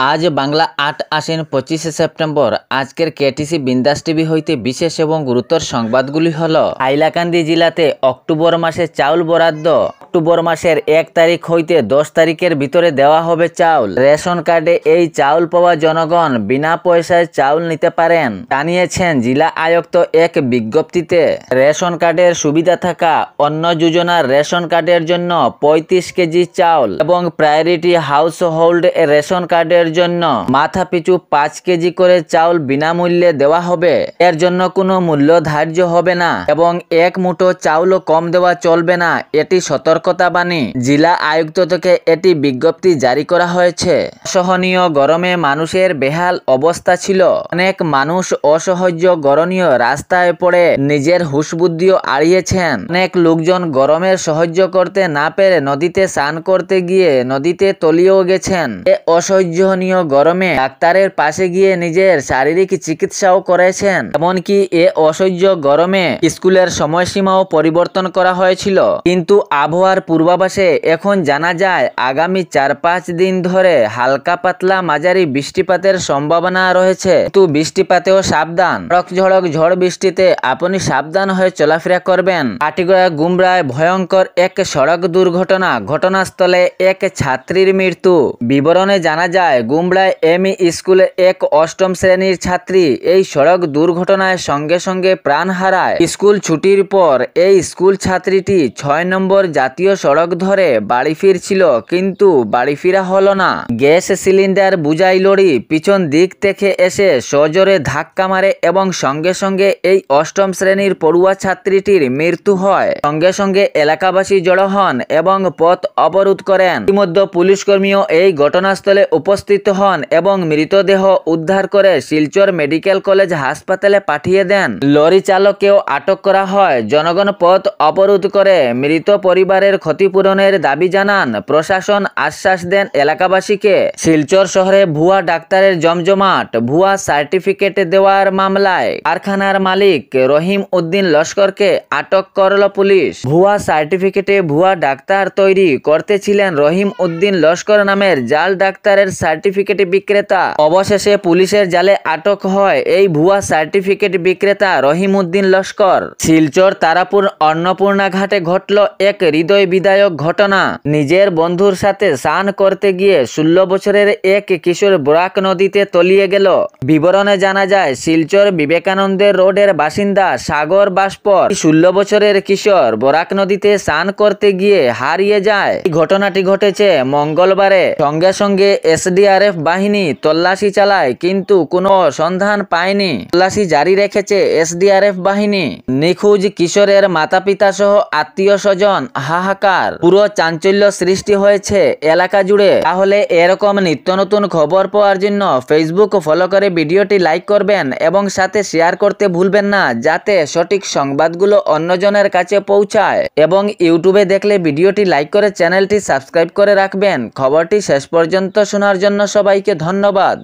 আজ বাংলা ৮ আশ্বিন ২৫শে সেপ্টেম্বর। আজকের কেটিসি বিন্দাস টিভি হইতে বিশেষ এবং গুরুতর সংবাদগুলি হল, হাইলাকান্দি জেলাতে অক্টোবর মাসে চাউল বরাদ্দ। অক্টোবর মাসের ১ তারিখ হইতে ১০ তারিখের ভিতরে দেওয়া হবে চাউল। রেশন কার্ডে এই চাউল পাওয়া জনগণ বিনা পয়সায় চাউল নিতে পারেন, জানিয়েছেন জেলা আয়ুক্ত এক বিজ্ঞপ্তিতে। রেশন কার্ডের সুবিধা থাকা অন্য যোজনার রেশন কার্ডের জন্য ৩৫ কেজি চাউল এবং প্রায়োরিটি হাউস হোল্ড রেশন কার্ডের জন্য মাথাপিছু ৫ কেজি করে চাউল বিনামূল্যে দেওয়া হবে। এর জন্য কোনো মূল্য ধার্য হবে না এবং এক মুঠো চাউলও কম দেওয়া চলবে না, এটি সতর্কতাবাণী। জেলা আয়ুক্ত থেকে এটি বিজ্ঞপ্তি জারি করা হয়েছে। অসহনীয় গরমে মানুষের বেহাল অবস্থা ছিল। অনেক মানুষ অসহ্য গরমীয় রাস্তায় পড়ে নিজের হুঁশবুদ্ধিও হারিয়েছেন। অনেক লোকজন গরমের সহ্য করতে না পেরে নদীতে স্নান করতে গিয়ে নদীতে তলিয়েও গেছেন। এ অসহ্যনীয় গরমে ডাক্তারের পাশে গিয়ে নিজের শারীরিক চিকিৎসাও করেছেন। এমনকি এ অসহ্য গরমে স্কুলের সময়সীমাও পরিবর্তন করা হয়েছিল। কিন্তু আবহাওয়ার পূর্বাভাসে এখন জানা যায় আগামী ৪-৫ দিন ধরে হালকা পাতলা মাঝারি বৃষ্টিপাতের সম্ভাবনা রয়েছে। কিন্তু বৃষ্টিপাতেও সাবধান। ঝড়ক ঝড় বৃষ্টিতে আপনি সাবধান হয়ে চলাফেরা করবেন। কাটিগড়া গুমরায় ভয়ঙ্কর এক সড়ক দুর্ঘটনা, ঘটনাস্থলে এক ছাত্রীর মৃত্যু। বিবরণে জানা যায় গুমরায় এমই স্কুলের এক ৮ম শ্রেণীর ছাত্রী এই সড়ক দুর্ঘটনায় সঙ্গে সঙ্গে প্রাণ হারায়। স্কুল ছুটির পর এই স্কুল ছাত্রীটি ৬ নম্বর জাতীয় সড়ক ধরে বাড়ি ফিরছিল, কিন্তু বাড়ি ফেরা হলো না। গ্যাস সিলিন্ডার বোঝাই লরি পিছন দিক থেকে এসে সজোরে ধাক্কা মারে এবং সঙ্গে সঙ্গে এই ৮ম শ্রেণীর পড়ুয়া ছাত্রীটির মৃত্যু হয়। সঙ্গে সঙ্গে এলাকাবাসী জড়ো হন এবং পথ অবরোধ করেন। ইতিমধ্যে পুলিশকর্মীও এই ঘটনাস্থলে উপস্থিত হন এবং মৃতদেহ উদ্ধার করে শিলচর মেডিকেল কলেজ হাসপাতালে পাঠিয়ে দেন। লরি চালককেও আটক করা হয়। জনগণ পথ অবরোধ করে মৃত পরিবারের ক্ষতিপূরণের দাবি জানান। প্রশাসন আশ্বাস দেন এলাকাবাসীকে। শিলচর শহরে ভুয়া ডাক্তারের জমজমাট। ভুয়া সার্টিফিকেট দেওয়ার মামলায় কারখানার মালিক রহিম উদ্দিন লস্করকে আটক করল পুলিশ। ভুয়া সার্টিফিকেটে ভুয়া ডাক্তার তৈরি করতেছিলেন রহিম উদ্দিন লস্কর নামের জাল ডাক্তারের সার্টিফিকেট বিক্রেতা। অবশেষে পুলিশের জালে আটক হয় এই ভুয়া সার্টিফিকেট বিক্রেতা রহিম উদ্দিন লস্কর। শিলচর তারাপুর অন্নপূর্ণা ঘাটে ঘটল এক হৃদয় বিদায়ক ঘটনা। নিজের বন্ধুর সাথে স্নান করতে গিয়ে ১৬ বছরের এক কিশোর বরাক নদীতে তলিয়ে গেল। বিবরণে জানা যায় শিলচর বিবেকানন্দের রোডের বাসিন্দা সাগর বাষ্পর ১৬ বছরের কিশোর বরাক নদীতে স্নান করতে গিয়ে হারিয়ে যায়। এই ঘটনাটি ঘটেছে মঙ্গলবারে। সঙ্গে সঙ্গে এসডিআরএফ বাহিনী তল্লাশি চালায়, কিন্তু কোনো সন্ধান পায়নি। তল্লাশি জারি রেখেছে এসডিআরএফ বাহিনী। নিখোঁজ কিশোরের মাতা পিতা সহ আত্মীয় স্বজন হাহাকার। পুরো চাঞ্চল্য সৃষ্টি হয়েছে এলাকা জুড়ে। তাহলে এরকম নিত্য নতুন খবর পাওয়ার জন্য ফেসবুক ফলো করে ভিডিওটি লাইক করবেন এবং সাথে শেয়ার করতে ভুলবেন না, যাতে সঠিক সংবাদগুলো অন্যজনের কাছে পৌঁছায়। এবং ইউটিউবে দেখলে ভিডিওটি লাইক করে চ্যানেলটি সাবস্ক্রাইব করে রাখবেন। খবরটি শেষ পর্যন্ত শোনার জন্য সবাইকে ধন্যবাদ।